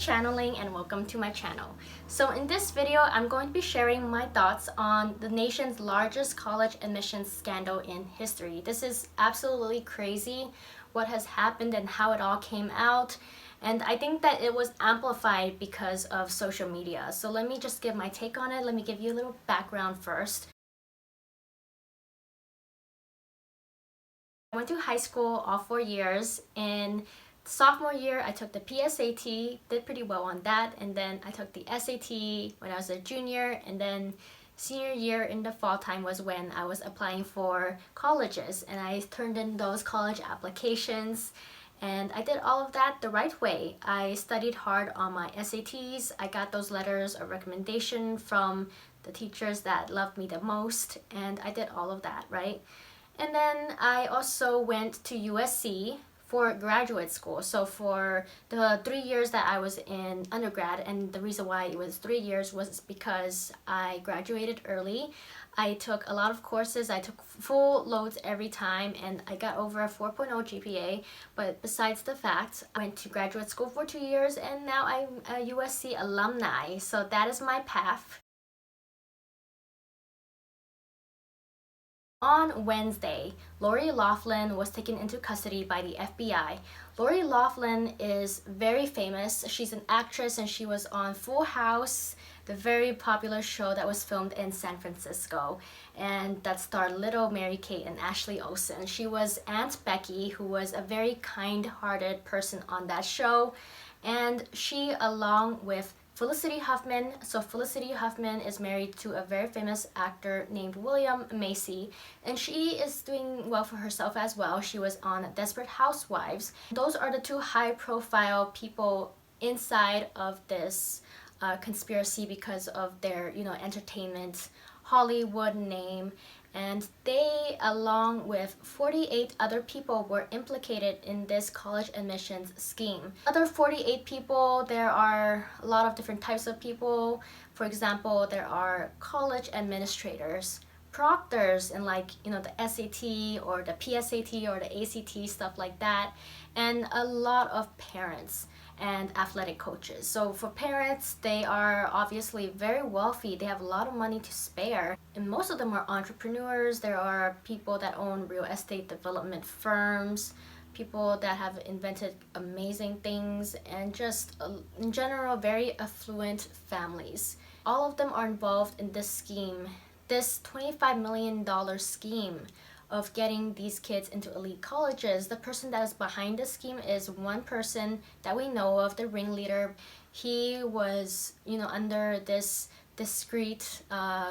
channeling and welcome to my channel. So in this video, I'm going to be sharing my thoughts on the nation's largest college admissions scandal in history. This is absolutely crazy what has happened and how it all came out. And I think that it was amplified because of social media. So let me just give my take on it. Let me give you a little background first. I went to high school all 4 years. In sophomore year, I took the PSAT, did pretty well on that, and then I took the SAT when I was a junior, and then senior year in the fall time was when I was applying for colleges, and I turned in those college applications, and I did all of that the right way. I studied hard on my SATs. I got those letters of recommendation from the teachers that loved me the most, and I did all of that, right? And then I also went to USC for graduate school. So for the 3 years that I was in undergrad, and the reason why it was 3 years was because I graduated early. I took a lot of courses. I took full loads every time, and I got over a 4.0 GPA. But besides the fact, I went to graduate school for 2 years, and now I'm a USC alumni. So that is my path. On Wednesday, Lori Loughlin was taken into custody by the FBI. Lori Loughlin is very famous. She's an actress and she was on Full House, the very popular show that was filmed in San Francisco, and that starred little Mary-Kate and Ashley Olsen. She was Aunt Becky, who was a very kind-hearted person on that show, and she, along with Felicity Huffman. So Felicity Huffman is married to a very famous actor named William Macy, and she is doing well for herself as well. She was on Desperate Housewives. Those are the two high-profile people inside of this conspiracy because of their, entertainment Hollywood name. And they, along with 48 other people, were implicated in this college admissions scheme. Other 48 people, there are a lot of different types of people. For example, there are college administrators, proctors in the SAT or the PSAT or the ACT, stuff like that, and a lot of parents and athletic coaches. So for parents, they are obviously very wealthy. They have a lot of money to spare, and most of them are entrepreneurs. There are people that own real estate development firms, people that have invented amazing things, and just in general very affluent families. All of them are involved in this scheme, this $25 million scheme of getting these kids into elite colleges. The person that is behind the scheme is one person that we know of, the ringleader. He was, under this discreet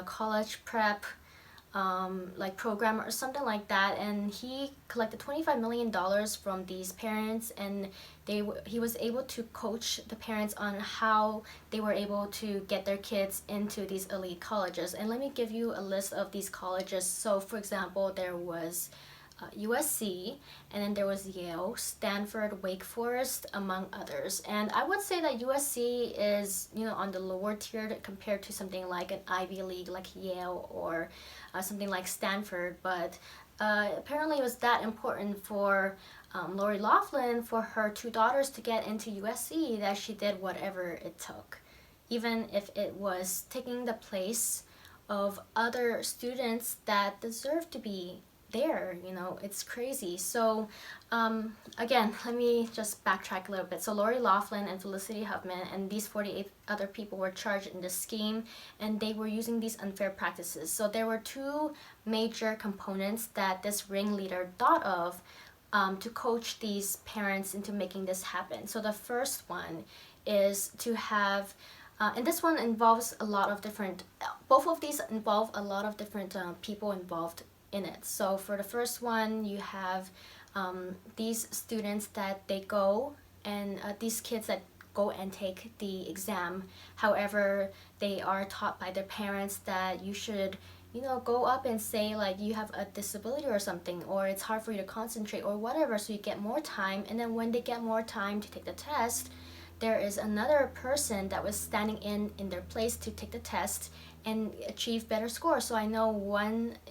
college prep program or something like that, and he collected $25 million from these parents, and he was able to coach the parents on how they were able to get their kids into these elite colleges. And let me give you a list of these colleges. So for example, there was USC, and then there was Yale, Stanford, Wake Forest, among others. And I would say that USC is, on the lower tier compared to something like an Ivy League like Yale or something like Stanford. But apparently it was that important for Lori Loughlin, for her two daughters to get into USC, that she did whatever it took, even if it was taking the place of other students that deserve to be there. It's crazy. So again, let me just backtrack a little bit. So Lori Loughlin and Felicity Huffman and these 48 other people were charged in this scheme, and they were using these unfair practices. So there were two major components that this ringleader thought of to coach these parents into making this happen. So the first one is to have and this one involves a lot of different, both of these involve a lot of different people involved in it. So for the first one, you have these students that they go, and these kids that go and take the exam. However, they are taught by their parents that you should, go up and say you have a disability or something, or it's hard for you to concentrate or whatever, so you get more time. And then when they get more time to take the test, there is another person that was standing in their place to take the test and achieve better scores. So I know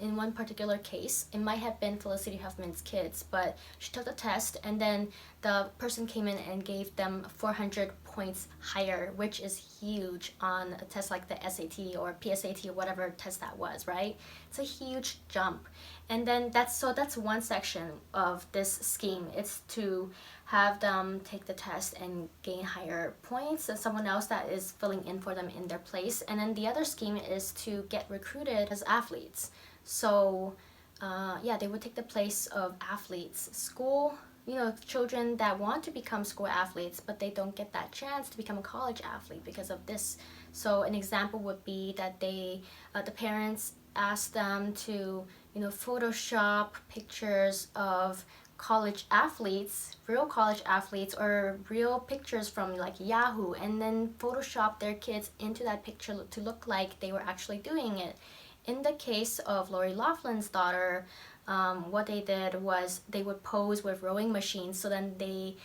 in one particular case, it might have been Felicity Huffman's kids, but she took the test, and then the person came in and gave them 400 points higher, which is huge on a test like the SAT or PSAT or whatever test that was, right? It's a huge jump. And then that's one section of this scheme. It's to have them take the test and gain higher points and someone else that is filling in for them in their place. And then the other scheme is to get recruited as athletes. So yeah, they would take the place of athletes. School, children that want to become school athletes, but they don't get that chance to become a college athlete because of this. So an example would be that the parents ask them to, Photoshop pictures of college athletes, real college athletes, or real pictures from like Yahoo, and then Photoshop their kids into that picture to look like they were actually doing it. In the case of Lori Loughlin's daughter, what they did was they would pose with rowing machines, so then they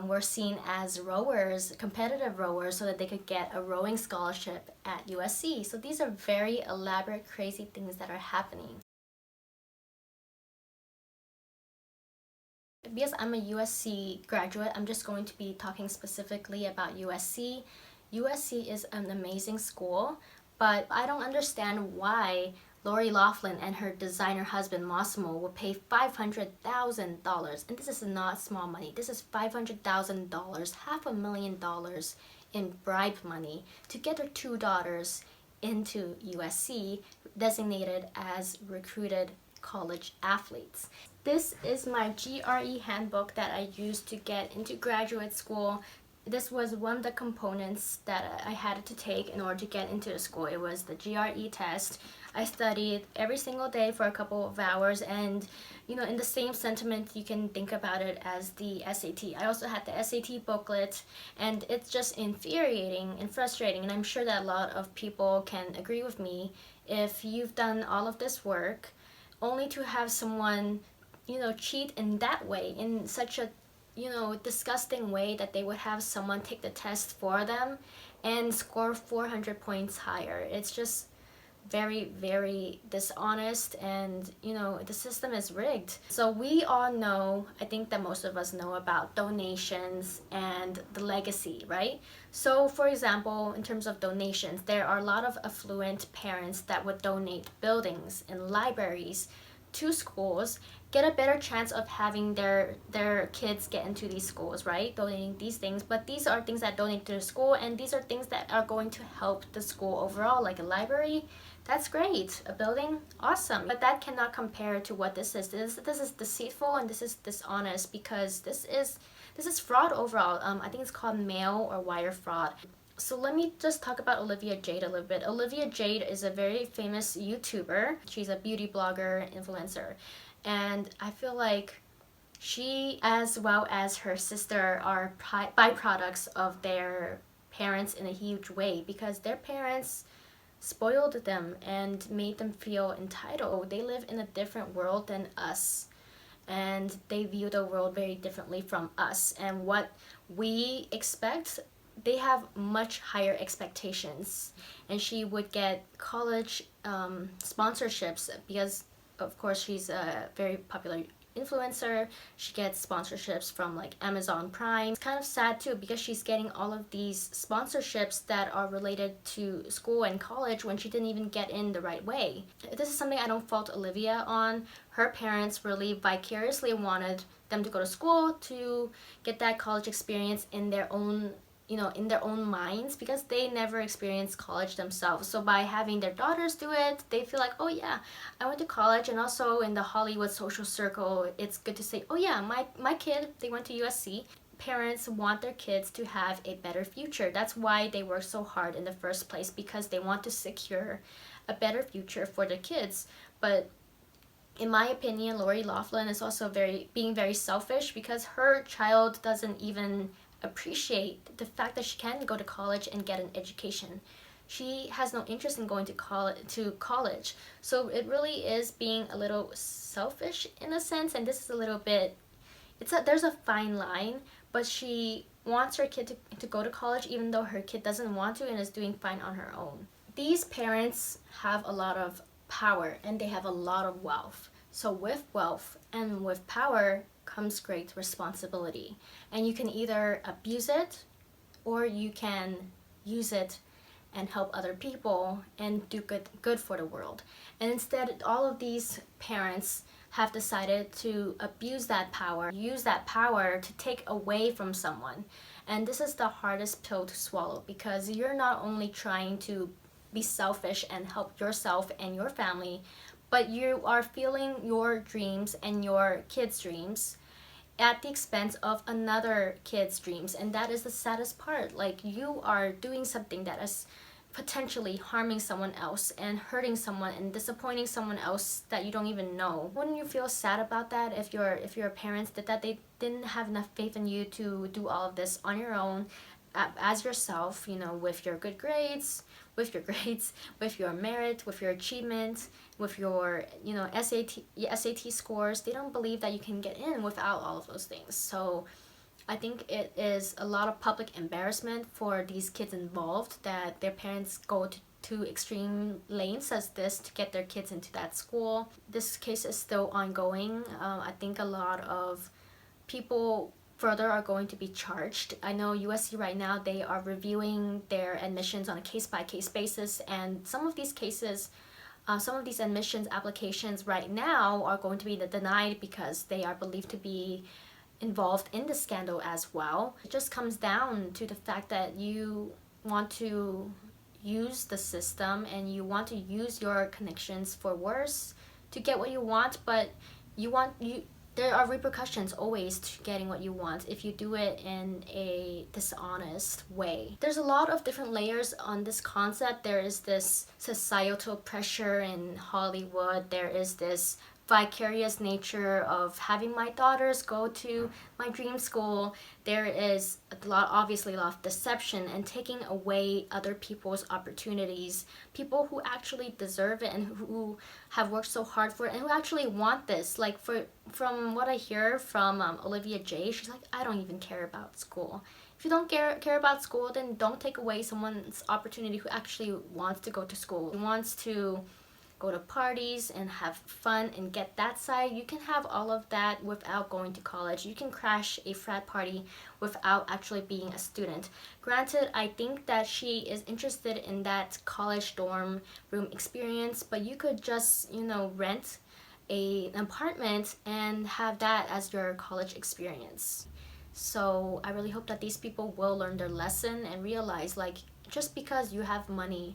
were seen as rowers, competitive rowers, so that they could get a rowing scholarship at USC. So these are very elaborate, crazy things that are happening. Because I'm a USC graduate, I'm just going to be talking specifically about USC. USC is an amazing school, but I don't understand why Lori Loughlin and her designer husband Mossimo will pay $500,000, and this is not small money. This is $500,000, $500,000 in bribe money to get their two daughters into USC, designated as recruited college athletes. This is my GRE handbook that I used to get into graduate school. This was one of the components that I had to take in order to get into the school. It was the GRE test. I studied every single day for a couple of hours, and in the same sentiment, you can think about it as the SAT. I also had the SAT booklet, and it's just infuriating and frustrating, and I'm sure that a lot of people can agree with me. If you've done all of this work only to have someone cheat in that way, in such a disgusting way, that they would have someone take the test for them and score 400 points higher. It's just very, very dishonest, and the system is rigged. So we all know, I think that most of us know about donations and the legacy, right? So for example, in terms of donations, there are a lot of affluent parents that would donate buildings and libraries to schools, get a better chance of having their kids get into these schools, right? Donating these things. But these are things that donate to the school, and these are things that are going to help the school overall, like a library. That's great. A building, awesome. But that cannot compare to what this is. This is deceitful, and this is dishonest, because this is fraud overall. I think it's called mail or wire fraud. So let me just talk about Olivia Jade a little bit. Olivia Jade is a very famous YouTuber. She's a beauty blogger, influencer. And I feel like she, as well as her sister, are byproducts of their parents in a huge way, because their parents spoiled them and made them feel entitled. They live in a different world than us, and they view the world very differently from us. And what we expect, they have much higher expectations. And she would get college sponsorships because, of course, she's a very popular influencer. She gets sponsorships from like Amazon Prime. It's kind of sad too, because she's getting all of these sponsorships that are related to school and college when she didn't even get in the right way. This is something I don't fault Olivia on. Her parents really vicariously wanted them to go to school to get that college experience in their own in their own minds, because they never experienced college themselves. So by having their daughters do it, they feel like, oh yeah, I went to college. And also in the Hollywood social circle, it's good to say, oh yeah, my kid, they went to USC. Parents want their kids to have a better future. That's why they work so hard in the first place, because they want to secure a better future for their kids. But in my opinion, Lori Loughlin is also being very selfish, because her child doesn't even appreciate the fact that she can go to college and get an education. She has no interest in going to college. So it really is being a little selfish in a sense, and this is a little bit, there's a fine line, but she wants her kid to go to college even though her kid doesn't want to and is doing fine on her own. These parents have a lot of power, and they have a lot of wealth. So with wealth and with power comes great responsibility, and you can either abuse it or you can use it and help other people and do good for the world. And instead, all of these parents have decided to abuse that power, use that power to take away from someone. And this is the hardest pill to swallow, because you're not only trying to be selfish and help yourself and your family, but you are feeling your dreams and your kids' dreams at the expense of another kid's dreams. And that is the saddest part. Like, you are doing something that is potentially harming someone else and hurting someone and disappointing someone else that you don't even know. Wouldn't you feel sad about that if your parents did that? They didn't have enough faith in you to do all of this on your own, as yourself, you know, with your good grades, with your merit, with your achievements, with your, you know, SAT scores. They don't believe that you can get in without all of those things. So I think it is a lot of public embarrassment for these kids involved that their parents go to extreme lengths as this to get their kids into that school. This case is still ongoing. I think a lot of people further are going to be charged. I know USC right now, they are reviewing their admissions on a case-by-case basis, and some of these cases, some of these admissions applications right now are going to be denied because they are believed to be involved in the scandal as well. It just comes down to the fact that you want to use the system and you want to use your connections for worse to get what you want, but there are repercussions always to getting what you want if you do it in a dishonest way. There's a lot of different layers on this concept. There is this societal pressure in Hollywood. There is this vicarious nature of having my daughters go to my dream school. There is obviously a lot of deception and taking away other people's opportunities, people who actually deserve it and who have worked so hard for it and who actually want this. Like, from what I hear from Olivia Jade, she's like, I don't even care about school. If you don't care about school, then don't take away someone's opportunity who actually wants to go to school, who wants to go to parties and have fun and get that side. You can have all of that without going to college. You can crash a frat party without actually being a student. Granted, I think that she is interested in that college dorm room experience, but you could just, you know, rent an apartment and have that as your college experience. So I really hope that these people will learn their lesson and realize, like, just because you have money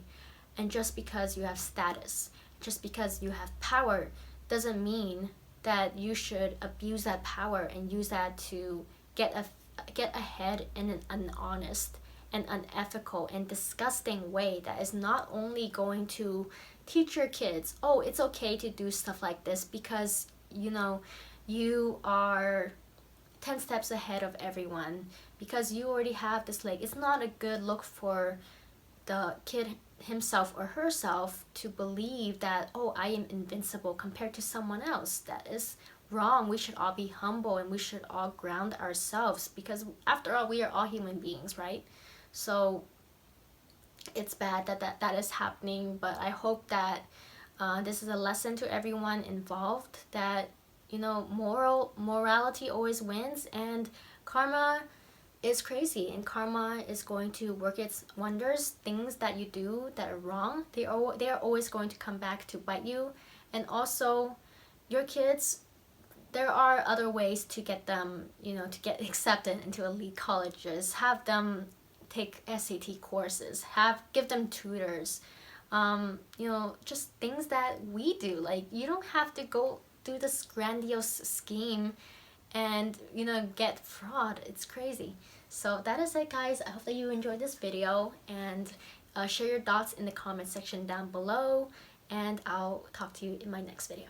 and just because you have status, just because you have power, doesn't mean that you should abuse that power and use that to get ahead in an unhonest and unethical and disgusting way that is not only going to teach your kids, oh, it's okay to do stuff like this because, you know, you are 10 steps ahead of everyone because you already have this leg. It's not a good look for the kid himself or herself to believe that, oh, I am invincible compared to someone else. That is wrong. We should all be humble and we should all ground ourselves because after all, we are all human beings, right? So it's bad that is happening, but I hope that this is a lesson to everyone involved that, you know, morality always wins, and karma is crazy, and karma is going to work its wonders. Things that you do that are wrong, they are always going to come back to bite you. And also, your kids, there are other ways to get them, you know, to get accepted into elite colleges. Have them take SAT courses, give them tutors, you know, just things that we do. Like, you don't have to go do this grandiose scheme and, you know, get fraud. It's crazy. So that is it, guys. I hope that you enjoyed this video, and share your thoughts in the comment section down below, and I'll talk to you in my next video.